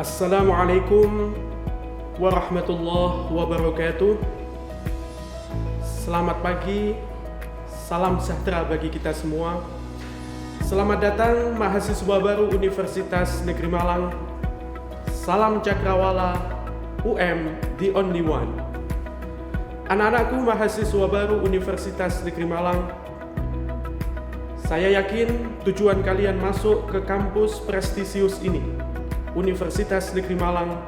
Assalamualaikum warahmatullahi wabarakatuh. Selamat pagi, salam sejahtera bagi kita semua. Selamat datang mahasiswa baru Universitas Negeri Malang. Salam cakrawala, UM the only one. Anak-anakku mahasiswa baru Universitas Negeri Malang, saya yakin tujuan kalian masuk ke kampus prestisius ini, Universitas Negeri Malang,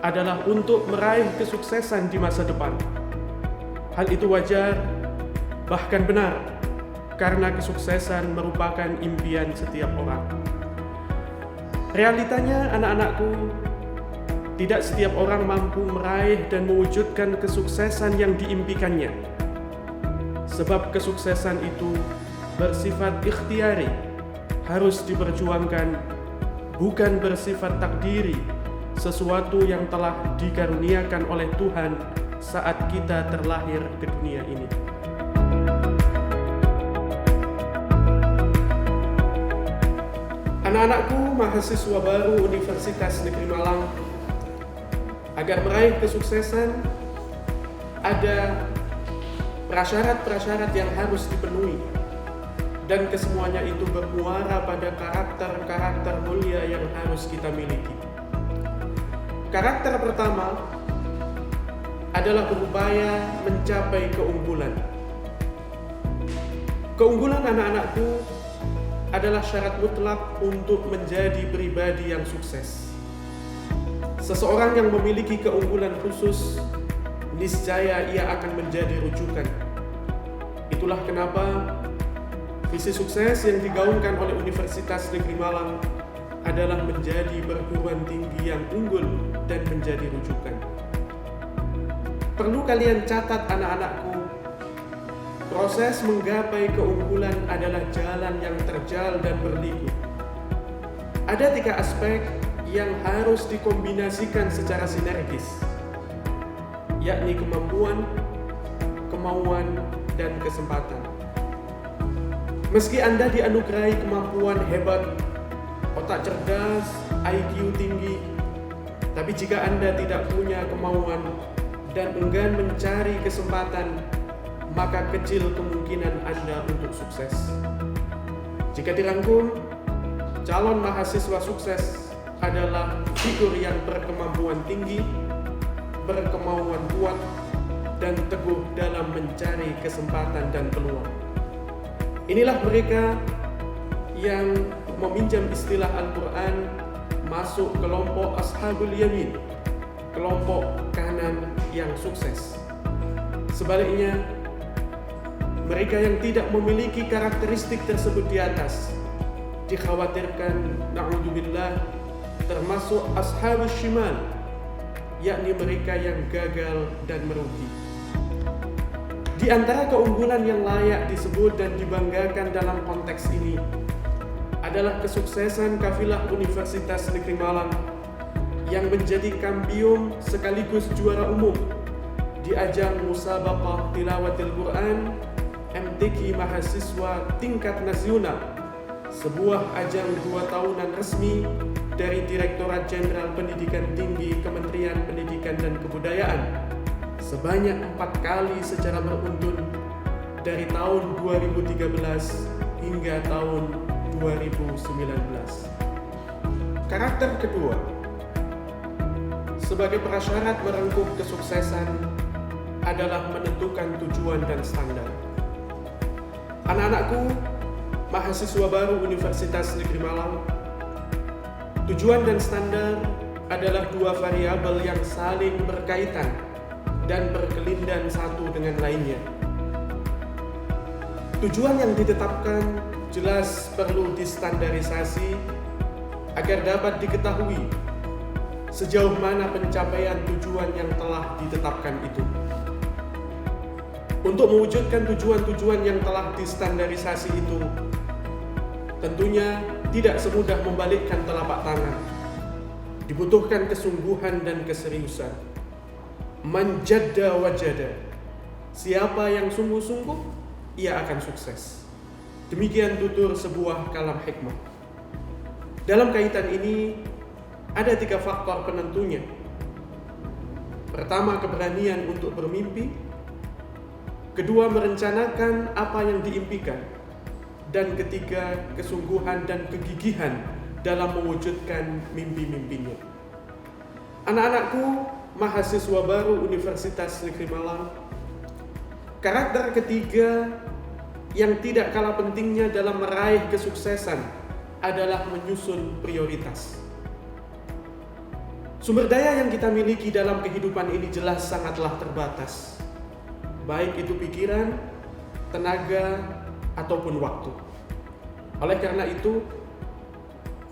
adalah untuk meraih kesuksesan di masa depan. Hal itu wajar, bahkan benar, karena kesuksesan merupakan impian setiap orang. Realitanya, anak-anakku, tidak setiap orang mampu meraih dan mewujudkan kesuksesan yang diimpikannya. Sebab kesuksesan itu bersifat ikhtiari, harus diperjuangkan, bukan bersifat takdiri, sesuatu yang telah dikaruniakan oleh Tuhan saat kita terlahir ke dunia ini. Anak-anakku mahasiswa baru Universitas Negeri Malang, agar meraih kesuksesan ada prasyarat-prasyarat yang harus dipenuhi, dan kesemuanya itu bermuara pada karakter-karakter mulia yang harus kita miliki. Karakter pertama adalah berupaya mencapai keunggulan. Keunggulan anak-anakku adalah syarat mutlak untuk menjadi pribadi yang sukses. Seseorang yang memiliki keunggulan khusus, niscaya ia akan menjadi rujukan. Itulah kenapa visi sukses yang digaungkan oleh Universitas Negeri Malang adalah menjadi perguruan tinggi yang unggul dan menjadi rujukan. Perlu kalian catat, anak-anakku, proses menggapai keunggulan adalah jalan yang terjal dan berliku. Ada 3 aspek yang harus dikombinasikan secara sinergis, yakni kemampuan, kemauan, dan kesempatan. Meski Anda dianugerahi kemampuan hebat, otak cerdas, IQ tinggi, tapi jika Anda tidak punya kemauan dan enggan mencari kesempatan, maka kecil kemungkinan Anda untuk sukses. Jika dirangkum, calon mahasiswa sukses adalah figur yang berkemampuan tinggi, berkemauan kuat, dan teguh dalam mencari kesempatan dan peluang. Inilah mereka yang meminjam istilah Al-Quran masuk kelompok Ashabul Yamin, kelompok kanan yang sukses. Sebaliknya, mereka yang tidak memiliki karakteristik tersebut di atas dikhawatirkan, na'udzubillah, termasuk Ashabul Shimal, yakni mereka yang gagal dan merugi. Di antara keunggulan yang layak disebut dan dibanggakan dalam konteks ini adalah kesuksesan kafilah Universitas Negeri Malang yang menjadi kampiun sekaligus juara umum di ajang Musabaqah Tilawatil Quran MTQ Mahasiswa Tingkat Nasional, sebuah ajang 2 tahunan resmi dari Direktorat Jenderal Pendidikan Tinggi Kementerian Pendidikan dan Kebudayaan sebanyak 4 kali secara beruntun dari tahun 2013 hingga tahun 2019. Karakter kedua, sebagai prasyarat merengkuh kesuksesan, adalah menentukan tujuan dan standar. Anak-anakku, mahasiswa baru Universitas Negeri Malang, tujuan dan standar adalah 2 variabel yang saling berkaitan dan berkelindan satu dengan lainnya. Tujuan yang ditetapkan jelas perlu distandarisasi agar dapat diketahui sejauh mana pencapaian tujuan yang telah ditetapkan itu. Untuk mewujudkan tujuan-tujuan yang telah distandarisasi itu, tentunya tidak semudah membalikkan telapak tangan. Dibutuhkan kesungguhan dan keseriusan. Man jadda wajada. Siapa yang sungguh-sungguh, ia akan sukses. Demikian tutur sebuah kalam hikmah. Dalam kaitan ini, ada 3 faktor penentunya. Pertama, keberanian untuk bermimpi. Kedua, merencanakan apa yang diimpikan. Dan ketiga, kesungguhan dan kegigihan dalam mewujudkan mimpi-mimpinya. Anak-anakku, mahasiswa baru Universitas Negeri Malang, karakter ketiga yang tidak kalah pentingnya dalam meraih kesuksesan adalah menyusun prioritas. Sumber daya yang kita miliki dalam kehidupan ini jelas sangatlah terbatas, baik itu pikiran, tenaga, ataupun waktu. Oleh karena itu,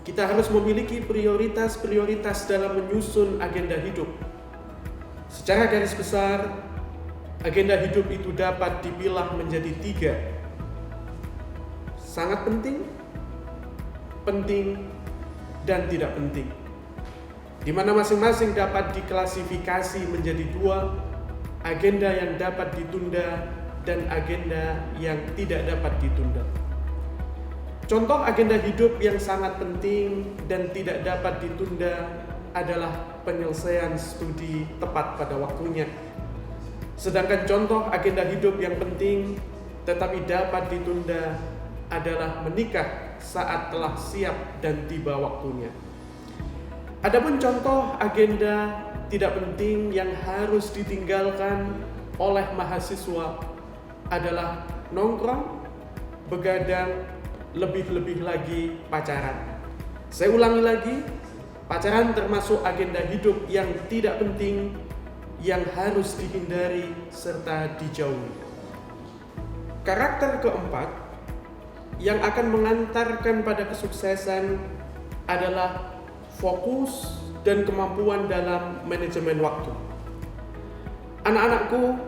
kita harus memiliki prioritas-prioritas dalam menyusun agenda hidup. Secara garis besar, agenda hidup itu dapat dipilah menjadi 3. Sangat penting, penting, dan tidak penting. Di mana masing-masing dapat diklasifikasi menjadi 2, agenda yang dapat ditunda dan agenda yang tidak dapat ditunda. Contoh agenda hidup yang sangat penting dan tidak dapat ditunda adalah penyelesaian studi tepat pada waktunya. Sedangkan contoh agenda hidup yang penting tetapi dapat ditunda adalah menikah saat telah siap dan tiba waktunya. Adapun contoh agenda tidak penting yang harus ditinggalkan oleh mahasiswa adalah nongkrong, begadang, lebih-lebih lagi pacaran. Saya ulangi lagi, pacaran termasuk agenda hidup yang tidak penting yang harus dihindari serta dijauhi. Karakter keempat yang akan mengantarkan pada kesuksesan adalah fokus dan kemampuan dalam manajemen waktu. Anak-anakku,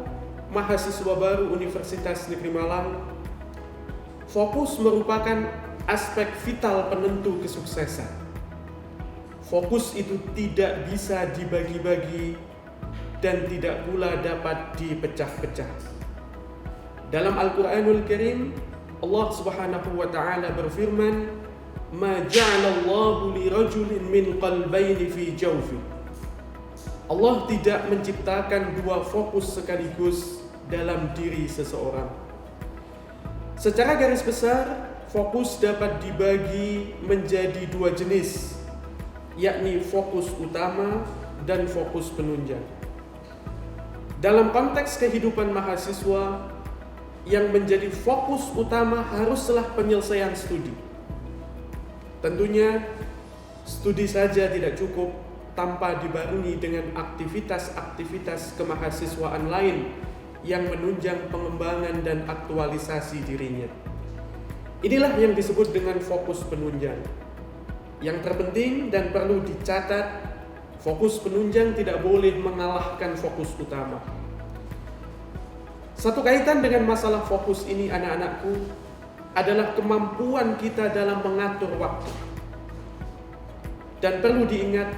mahasiswa baru Universitas Negeri Malang, fokus merupakan aspek vital penentu kesuksesan. Fokus itu tidak bisa dibagi-bagi dan tidak pula dapat dipecah-pecah. Dalam Al-Quranul Karim, Allah Subhanahu wa Ta'ala berfirman, "Ma ja'alallahu li rajulin min qalbayni fi jawfi." Allah tidak menciptakan 2 fokus sekaligus dalam diri seseorang. Secara garis besar, fokus dapat dibagi menjadi 2 jenis, yakni fokus utama dan fokus penunjang. Dalam konteks kehidupan mahasiswa, yang menjadi fokus utama haruslah penyelesaian studi. Tentunya, studi saja tidak cukup tanpa dibarengi dengan aktivitas-aktivitas kemahasiswaan lain yang menunjang pengembangan dan aktualisasi dirinya. Inilah yang disebut dengan fokus penunjang. Yang terpenting dan perlu dicatat, fokus penunjang tidak boleh mengalahkan fokus utama. Satu kaitan dengan masalah fokus ini, anak-anakku, adalah kemampuan kita dalam mengatur waktu. Dan perlu diingat,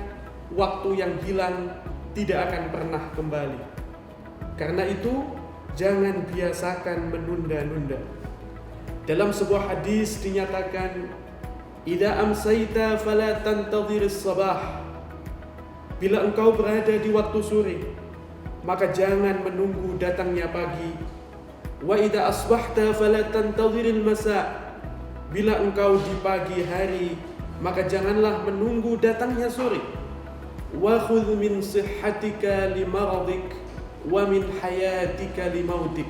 waktu yang hilang tidak akan pernah kembali. Karena itu, jangan biasakan menunda-nunda. Dalam sebuah hadis dinyatakan, "Idza amsayta fala tantadhiris sabah." Bila engkau berada di waktu sore, maka jangan menunggu datangnya pagi. "Wa idza asbahta fala tantadhiril masa." Bila engkau di pagi hari, maka janganlah menunggu datangnya sore. "Wa khudh min sihhatika limaradik wa min hayatika limautik."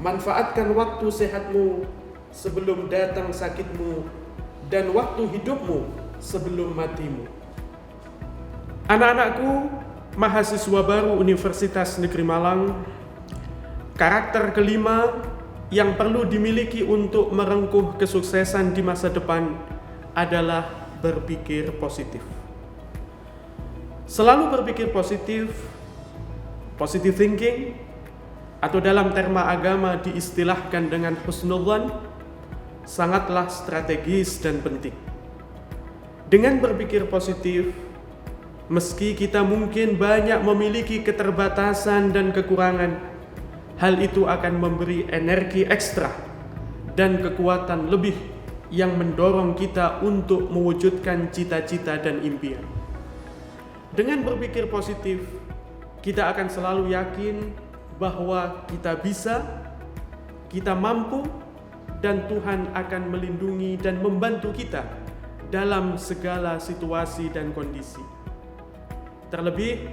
Manfaatkan waktu sehatmu sebelum datang sakitmu dan waktu hidupmu sebelum matimu. Anak-anakku, mahasiswa baru Universitas Negeri Malang, karakter kelima yang perlu dimiliki untuk merengkuh kesuksesan di masa depan adalah berpikir positif. Selalu berpikir positif, positive thinking, atau dalam terma agama diistilahkan dengan husnudzan, sangatlah strategis dan penting. Dengan berpikir positif, meski kita mungkin banyak memiliki keterbatasan dan kekurangan, hal itu akan memberi energi ekstra dan kekuatan lebih yang mendorong kita untuk mewujudkan cita-cita dan impian. Dengan berpikir positif, kita akan selalu yakin bahwa kita bisa, kita mampu, dan Tuhan akan melindungi dan membantu kita dalam segala situasi dan kondisi. Terlebih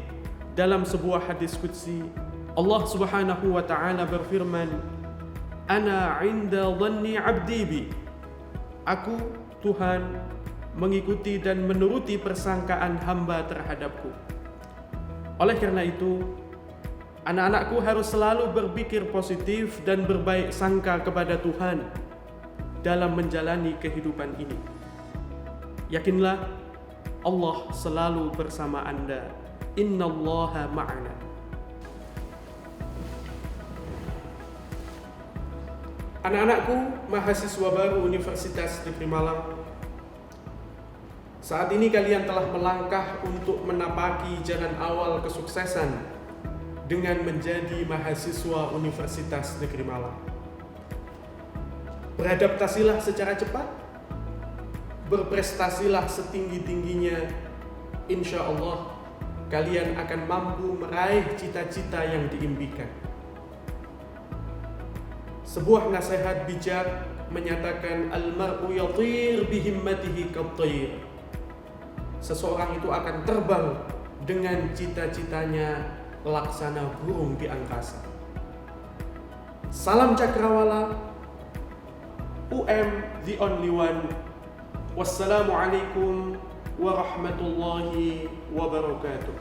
dalam sebuah hadis qudsi, Allah Subhanahu wa taala berfirman, "Ana 'inda dhanni 'abdi bi." Aku, Tuhan, mengikuti dan menuruti persangkaan hamba terhadapku. Oleh karena itu, anak-anakku harus selalu berpikir positif dan berbaik sangka kepada Tuhan dalam menjalani kehidupan ini. Yakinlah, Allah selalu bersama Anda. Innallaha ma'ana. Anak-anakku, mahasiswa baru Universitas Negeri Malang, saat ini kalian telah melangkah untuk menapaki jalan awal kesuksesan dengan menjadi mahasiswa Universitas Negeri Malang. Beradaptasilah secara cepat, berprestasilah setinggi-tingginya. Insya Allah kalian akan mampu meraih cita-cita yang diimpikan. Sebuah nasihat bijak menyatakan al-mar'u yatir bihimmatihi kattayr. Seseorang itu akan terbang dengan cita-citanya laksana burung di angkasa. Salam Cakrawala, UM the only one. Wassalamualaikum warahmatullahi wabarakatuh.